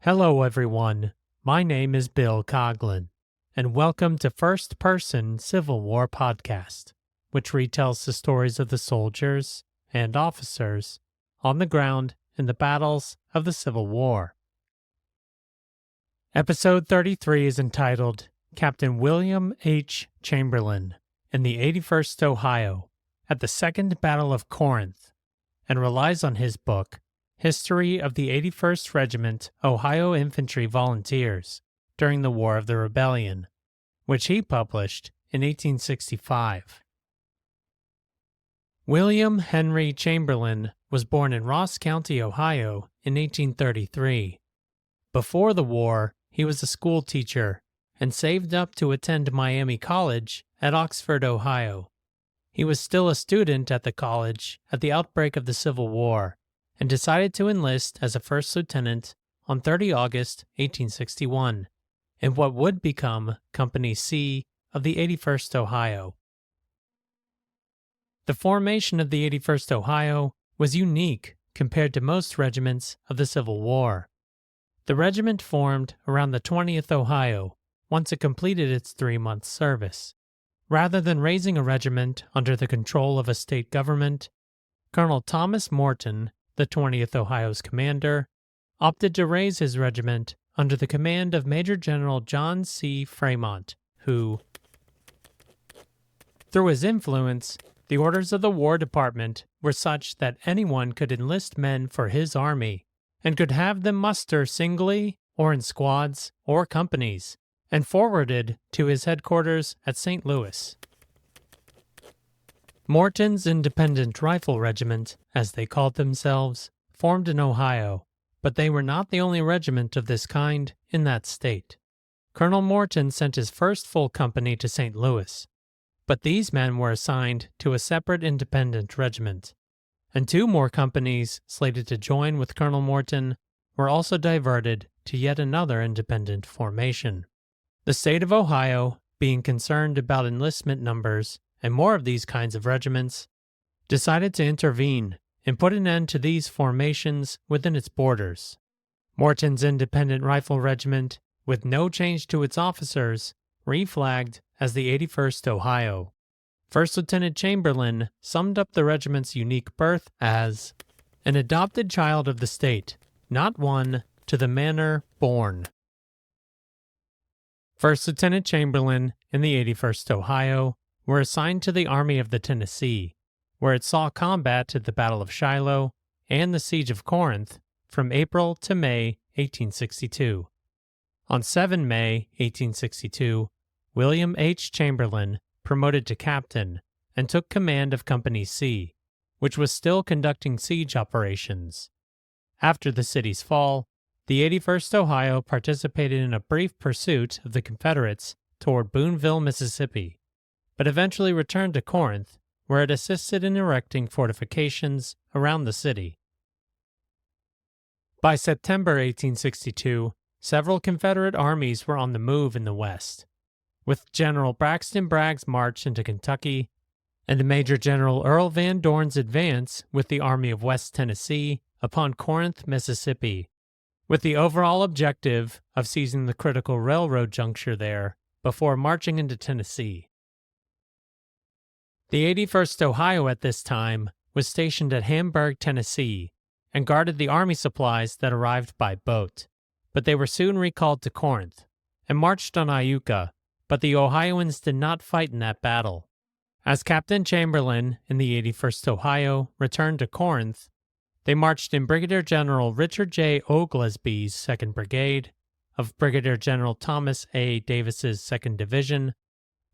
Hello, everyone. My name is Bill Coughlin, and welcome to First Person Civil War Podcast, which retells the stories of the soldiers and officers on the ground in the battles of the Civil War. Episode 33 is entitled Captain William H. Chamberlin in the 81st Ohio at the Second Battle of Corinth, and relies on his book, History of the 81st Regiment Ohio Infantry Volunteers during the War of the Rebellion, which he published in 1865. William Henry Chamberlin was born in Ross County, Ohio in 1833. Before the war, he was a school teacher and saved up to attend Miami College at Oxford, Ohio. He was still a student at the college at the outbreak of the Civil War, and decided to enlist as a first lieutenant on 30 August 1861 in what would become Company C of the 81st Ohio. The formation of the 81st Ohio was unique compared to most regiments of the Civil War. The regiment formed around the 20th Ohio once it completed its 3-month service. Rather than raising a regiment under the control of a state government, Colonel Thomas Morton, the 20th Ohio's commander, opted to raise his regiment under the command of Major General John C. Fremont, who, through his influence, the orders of the War Department were such that anyone could enlist men for his army and could have them muster singly or in squads or companies and forwarded to his headquarters at St. Louis. Morton's Independent Rifle Regiment, as they called themselves, formed in Ohio, but they were not the only regiment of this kind in that state. Colonel Morton sent his first full company to St. Louis, but these men were assigned to a separate independent regiment, and 2 more companies slated to join with Colonel Morton were also diverted to yet another independent formation. The state of Ohio, being concerned about enlistment numbers and more of these kinds of regiments, decided to intervene and put an end to these formations within its borders. Morton's Independent Rifle Regiment, with no change to its officers, reflagged as the 81st Ohio. First Lieutenant Chamberlin summed up the regiment's unique birth as an adopted child of the state, not one to the manor born. First Lieutenant Chamberlin in the 81st Ohio were assigned to the Army of the Tennessee, where it saw combat at the Battle of Shiloh and the Siege of Corinth from April to May 1862. On 7 May 1862, William H. Chamberlin promoted to captain and took command of Company C, which was still conducting siege operations. After the city's fall, the 81st Ohio participated in a brief pursuit of the Confederates toward Booneville, Mississippi, but eventually returned to Corinth, where it assisted in erecting fortifications around the city. By September 1862, several Confederate armies were on the move in the West, with General Braxton Bragg's march into Kentucky and Major General Earl Van Dorn's advance with the Army of West Tennessee upon Corinth, Mississippi, with the overall objective of seizing the critical railroad juncture there before marching into Tennessee. The 81st Ohio at this time was stationed at Hamburg, Tennessee, and guarded the army supplies that arrived by boat, but they were soon recalled to Corinth and marched on Iuka, but the Ohioans did not fight in that battle. As Captain Chamberlin in the 81st Ohio returned to Corinth, they marched in Brigadier General Richard J. Oglesby's 2nd Brigade, of Brigadier General Thomas A. Davis's 2nd Division,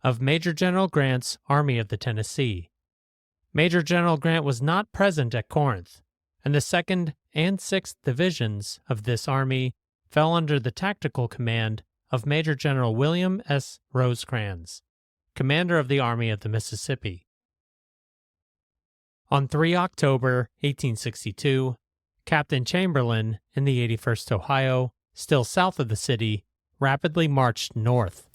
of Major General Grant's Army of the Tennessee. Major General Grant was not present at Corinth, and the 2nd and 6th Divisions of this army fell under the tactical command of Major General William S. Rosecrans, commander of the Army of the Mississippi. On 3 October 1862, Captain Chamberlin in the 81st Ohio, still south of the city, rapidly marched north.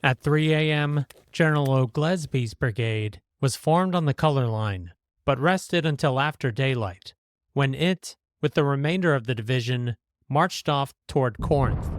At 3 a.m., General Oglesby's brigade was formed on the color line, but rested until after daylight, when it, with the remainder of the division, marched off toward Corinth.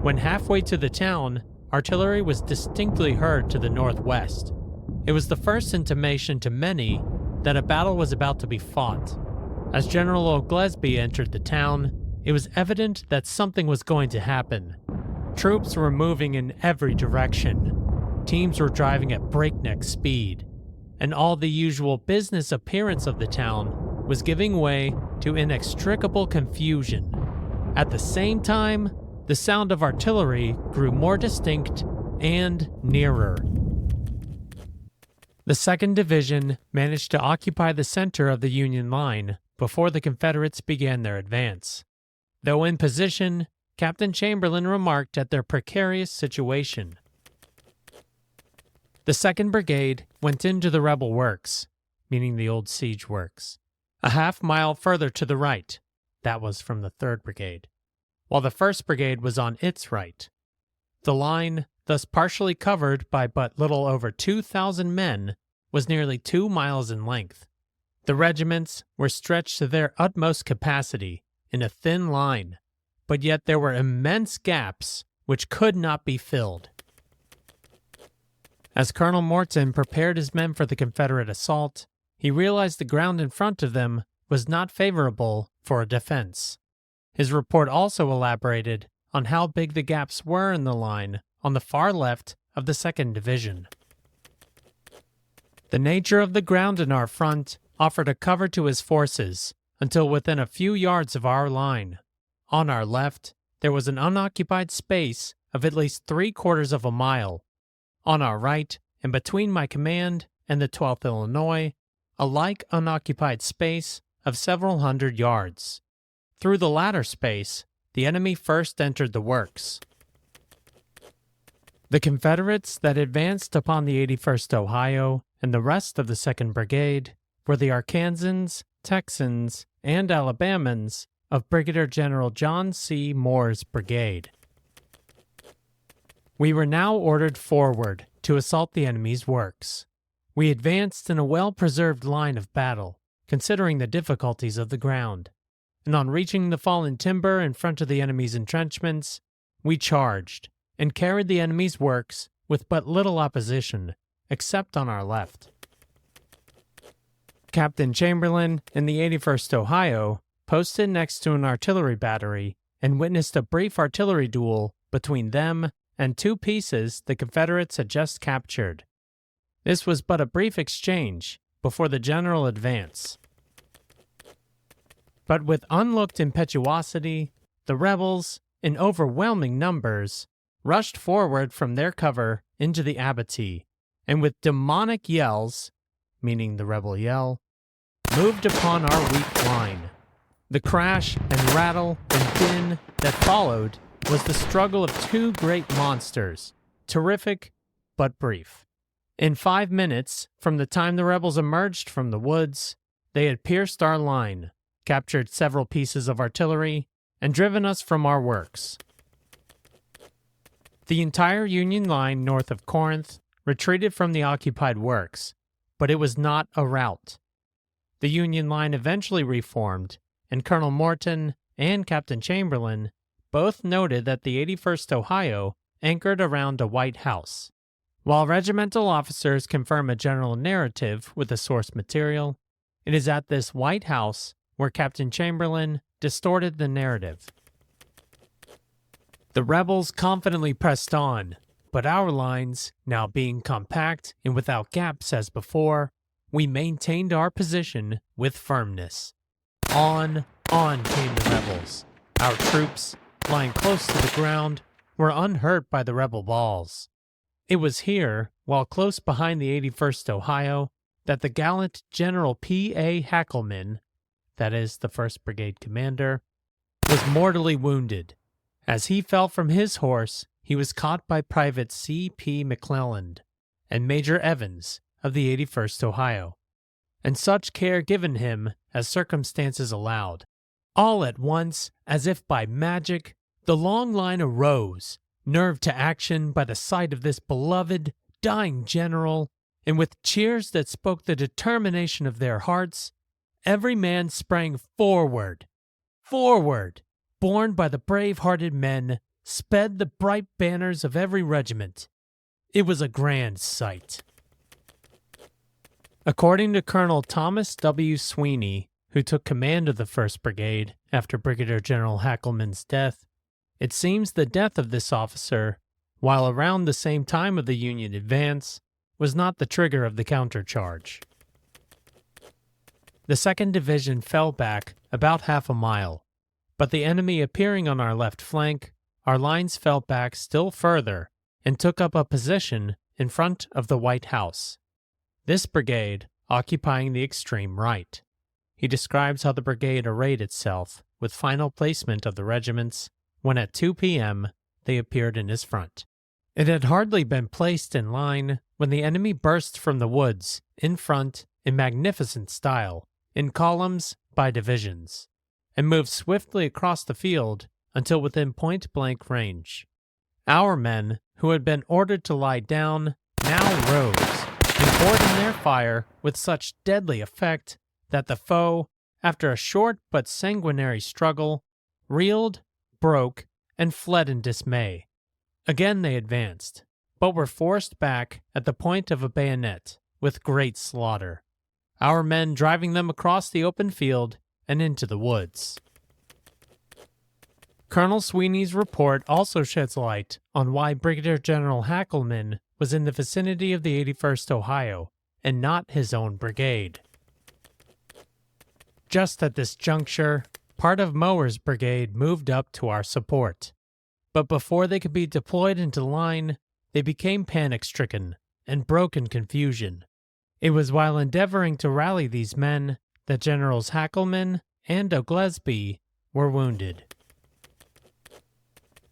When halfway to the town, artillery was distinctly heard to the northwest. It was the first intimation to many that a battle was about to be fought. As General Oglesby entered the town, it was evident that something was going to happen. Troops were moving in every direction. Teams were driving at breakneck speed, and all the usual business appearance of the town was giving way to inextricable confusion. At the same time, the sound of artillery grew more distinct and nearer. The 2nd Division managed to occupy the center of the Union line before the Confederates began their advance. Though in position, Captain Chamberlin remarked at their precarious situation. The 2nd Brigade went into the rebel works, meaning the old siege works, a half-mile further to the right. That was from the 3rd Brigade, while the 1st Brigade was on its right. The line, thus partially covered by but little over 2,000 men, was nearly 2 miles in length. The regiments were stretched to their utmost capacity in a thin line, but yet there were immense gaps which could not be filled. As Colonel Morton prepared his men for the Confederate assault, he realized the ground in front of them was not favorable for a defense. His report also elaborated on how big the gaps were in the line on the far left of the 2nd Division. The nature of the ground in our front offered a cover to his forces until within a few yards of our line. On our left, there was an unoccupied space of at least 3/4 of a mile. On our right, and between my command and the 12th Illinois, a like unoccupied space of several hundred yards. Through the latter space, the enemy first entered the works. The Confederates that advanced upon the 81st Ohio and the rest of the 2nd Brigade were the Arkansans, Texans, and Alabamans of Brigadier General John C. Moore's brigade. We were now ordered forward to assault the enemy's works. We advanced in a well-preserved line of battle, considering the difficulties of the ground, and on reaching the fallen timber in front of the enemy's entrenchments, we charged and carried the enemy's works with but little opposition, except on our left. Captain Chamberlin in the 81st Ohio posted next to an artillery battery and witnessed a brief artillery duel between them and 2 pieces the Confederates had just captured. This was but a brief exchange before the general advance. But with unlooked impetuosity, the rebels, in overwhelming numbers, rushed forward from their cover into the abattis, and with demonic yells, meaning the rebel yell, moved upon our weak line. The crash and rattle and din that followed was the struggle of 2 great monsters, terrific but brief. In 5 minutes, from the time the rebels emerged from the woods, they had pierced our line, captured several pieces of artillery, and driven us from our works. The entire Union line north of Corinth retreated from the occupied works, but it was not a rout. The Union line eventually reformed, and Colonel Morton and Captain Chamberlin both noted that the 81st Ohio anchored around a white house. While regimental officers confirm a general narrative with the source material, it is at this white house where Captain Chamberlin distorted the narrative. The rebels confidently pressed on, but our lines, now being compact and without gaps as before, we maintained our position with firmness. On came the rebels. Our troops, lying close to the ground, were unhurt by the rebel balls. It was here, while close behind the 81st Ohio, that the gallant General P.A. Hackelman, that is, the 1st Brigade commander, was mortally wounded. As he fell from his horse, he was caught by Private C.P. McClelland and Major Evans of the 81st Ohio, and such care given him as circumstances allowed. All at once, as if by magic, the long line arose, nerved to action by the sight of this beloved, dying general, and with cheers that spoke the determination of their hearts, every man sprang forward, Forward! Borne by the brave-hearted men, sped the bright banners of every regiment. It was a grand sight. According to Colonel Thomas W. Sweeney, who took command of the 1st Brigade after Brigadier General Hackelman's death, it seems the death of this officer, while around the same time of the Union advance, was not the trigger of the countercharge. The 2nd Division fell back about half a mile, but the enemy appearing on our left flank, our lines fell back still further and took up a position in front of the White House. This brigade occupying the extreme right. He describes how the brigade arrayed itself with final placement of the regiments when at 2 p.m. they appeared in his front. It had hardly been placed in line when the enemy burst from the woods in front in magnificent style, in columns by divisions, and moved swiftly across the field until within point-blank range. Our men, who had been ordered to lie down, now rose and poured in their fire with such deadly effect that the foe, after a short but sanguinary struggle, reeled, broke, and fled in dismay. Again they advanced, but were forced back at the point of a bayonet with great slaughter, our men driving them across the open field and into the woods. Colonel Sweeney's report also sheds light on why Brigadier General Hackelman was in the vicinity of the 81st Ohio and not his own brigade. Just at this juncture, part of Mower's brigade moved up to our support. But before they could be deployed into line, they became panic-stricken and broke in confusion. It was while endeavoring to rally these men that Generals Hackelman and Oglesby were wounded.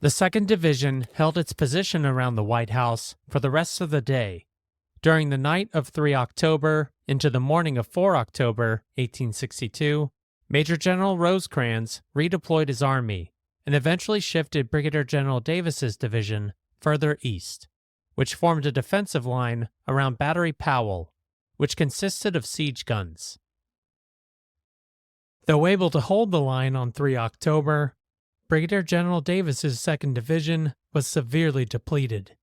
The 2nd Division held its position around the White House for the rest of the day. During the night of 3 October into the morning of 4 October, 1862, Major General Rosecrans redeployed his army and eventually shifted Brigadier General Davis's division further east, which formed a defensive line around Battery Powell, which consisted of siege guns. Though able to hold the line on 3 October, Brigadier General Davis's 2nd Division was severely depleted.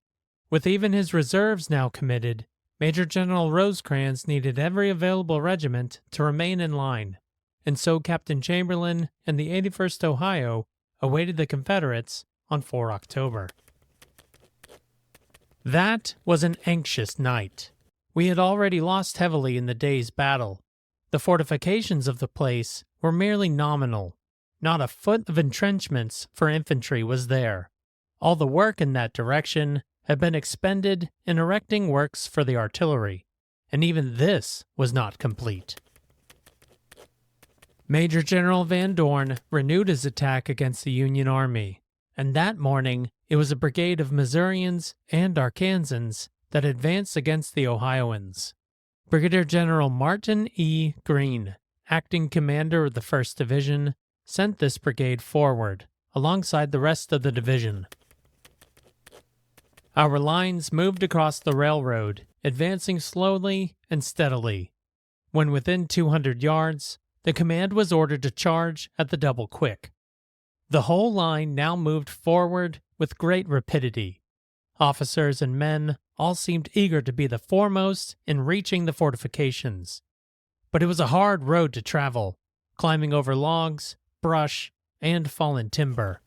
With even his reserves now committed, Major General Rosecrans needed every available regiment to remain in line, and so Captain Chamberlin and the 81st Ohio awaited the Confederates on 4 October. That was an anxious night. We had already lost heavily in the day's battle. The fortifications of the place were merely nominal. Not a foot of entrenchments for infantry was there. All the work in that direction had been expended in erecting works for the artillery, and even this was not complete. Major General Van Dorn renewed his attack against the Union Army, and that morning it was a brigade of Missourians and Arkansans that advanced against the Ohioans. Brigadier General Martin E. Greene, acting commander of the 1st Division, sent this brigade forward alongside the rest of the division. Our lines moved across the railroad, advancing slowly and steadily. When within 200 yards, the command was ordered to charge at the double quick. The whole line now moved forward with great rapidity. Officers and men all seemed eager to be the foremost in reaching the fortifications. But it was a hard road to travel, climbing over logs, brush, and fallen timber.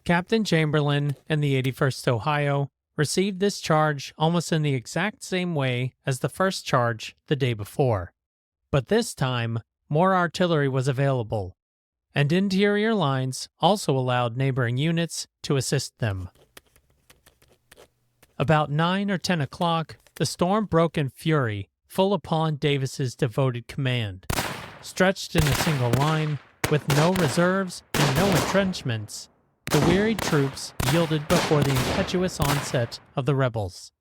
Captain Chamberlin and the 81st Ohio received this charge almost in the exact same way as the first charge the day before. But this time, more artillery was available, and interior lines also allowed neighboring units to assist them. About 9 or 10 o'clock, the storm broke in fury, full upon Davis's devoted command. Stretched in a single line, with no reserves and no entrenchments, the wearied troops yielded before the impetuous onset of the rebels.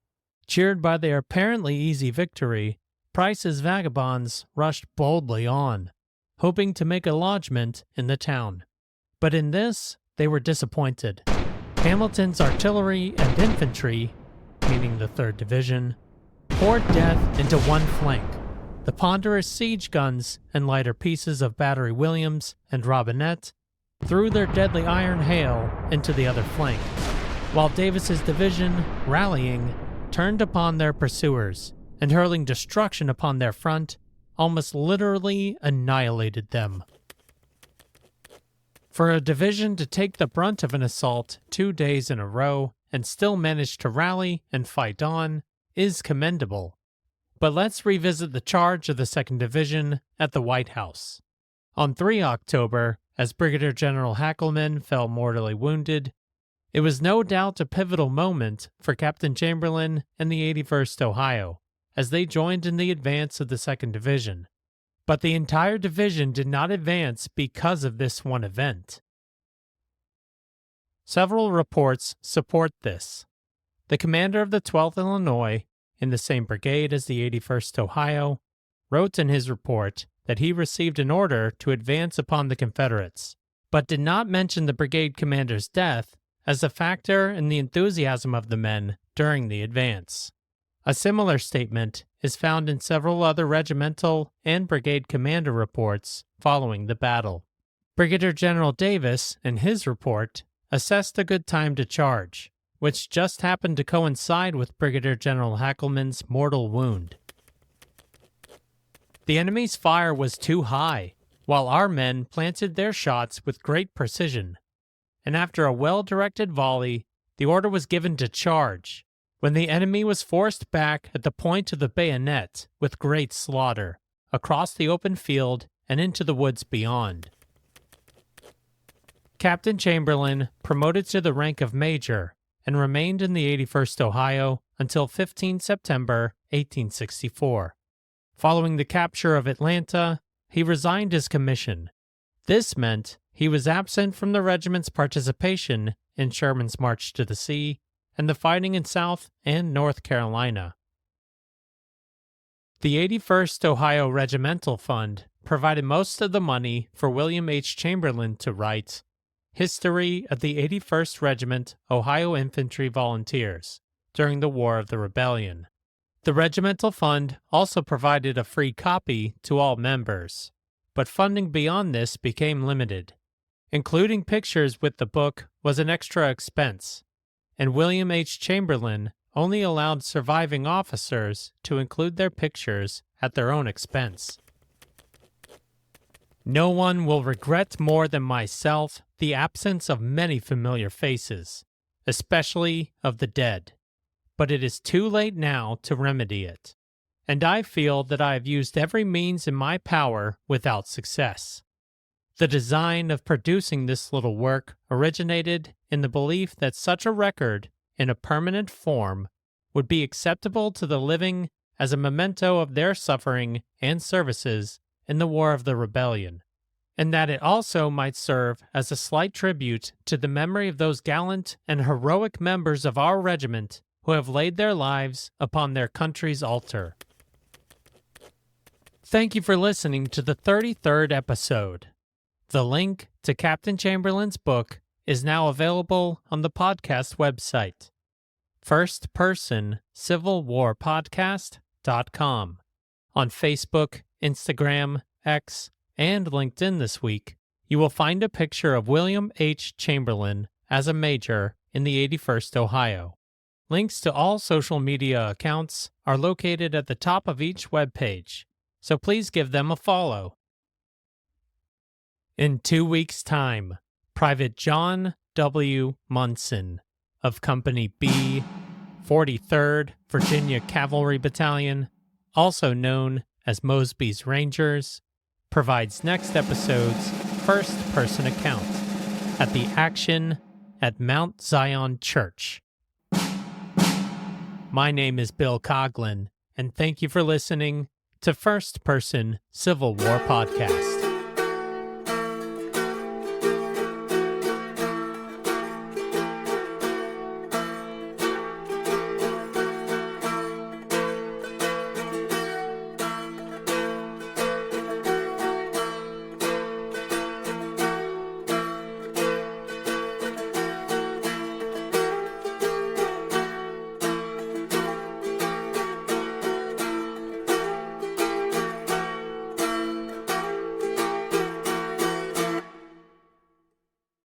Cheered by their apparently easy victory, Price's vagabonds rushed boldly on, hoping to make a lodgment in the town. But in this, they were disappointed. Hamilton's artillery and infantry, meaning the 3rd Division, poured death into one flank, The ponderous siege guns and lighter pieces of Battery Williams and Robinette threw their deadly iron hail into the other flank, while Davis's division, rallying, turned upon their pursuers and hurling destruction upon their front, almost literally annihilated them. For a division to take the brunt of an assault 2 days in a row and still manage to rally and fight on is commendable. But let's revisit the charge of the 2nd Division at the White House. On 3 October, as Brigadier General Hackelman fell mortally wounded, it was no doubt a pivotal moment for Captain Chamberlin and the 81st Ohio, as they joined in the advance of the 2nd Division. But the entire division did not advance because of this one event. Several reports support this. The commander of the 12th Illinois, in the same brigade as the 81st Ohio, wrote in his report that he received an order to advance upon the Confederates, but did not mention the brigade commander's death as a factor in the enthusiasm of the men during the advance. A similar statement is found in several other regimental and brigade commander reports following the battle. Brigadier General Davis, in his report, assessed a good time to charge, which just happened to coincide with Brigadier General Hackelman's mortal wound. The enemy's fire was too high, while our men planted their shots with great precision, and after a well-directed volley, the order was given to charge, when the enemy was forced back at the point of the bayonet with great slaughter, across the open field and into the woods beyond. Captain Chamberlin promoted to the rank of major and remained in the 81st Ohio until 15 September 1864. Following the capture of Atlanta, he resigned his commission. This meant he was absent from the regiment's participation in Sherman's March to the Sea and the fighting in South and North Carolina. The 81st Ohio Regimental Fund provided most of the money for William H. Chamberlin to write History of the 81st Regiment Ohio Infantry Volunteers during the War of the Rebellion. The Regimental Fund also provided a free copy to all members, but funding beyond this became limited. Including pictures with the book was an extra expense, and William H. Chamberlin only allowed surviving officers to include their pictures at their own expense. No one will regret more than myself the absence of many familiar faces, especially of the dead, but it is too late now to remedy it, and I feel that I have used every means in my power without success. The design of producing this little work originated in the belief that such a record, in a permanent form, would be acceptable to the living as a memento of their suffering and services in the War of the Rebellion, and that it also might serve as a slight tribute to the memory of those gallant and heroic members of our regiment who have laid their lives upon their country's altar. Thank you for listening to the 33rd episode. The link to Captain Chamberlin's book is now available on the podcast website, firstpersoncivilwarpodcast.com. On Facebook, Instagram, X, and LinkedIn this week, you will find a picture of William H. Chamberlin as a major in the 81st Ohio. Links to all social media accounts are located at the top of each web page, so please give them a follow. In 2 weeks' time, Private John W. Munson of Company B, 43rd Virginia Cavalry Battalion, also known as Mosby's Rangers, provides next episode's first-person account at the action at Mount Zion Church. My name is Bill Coughlin, and thank you for listening to First Person Civil War Podcast.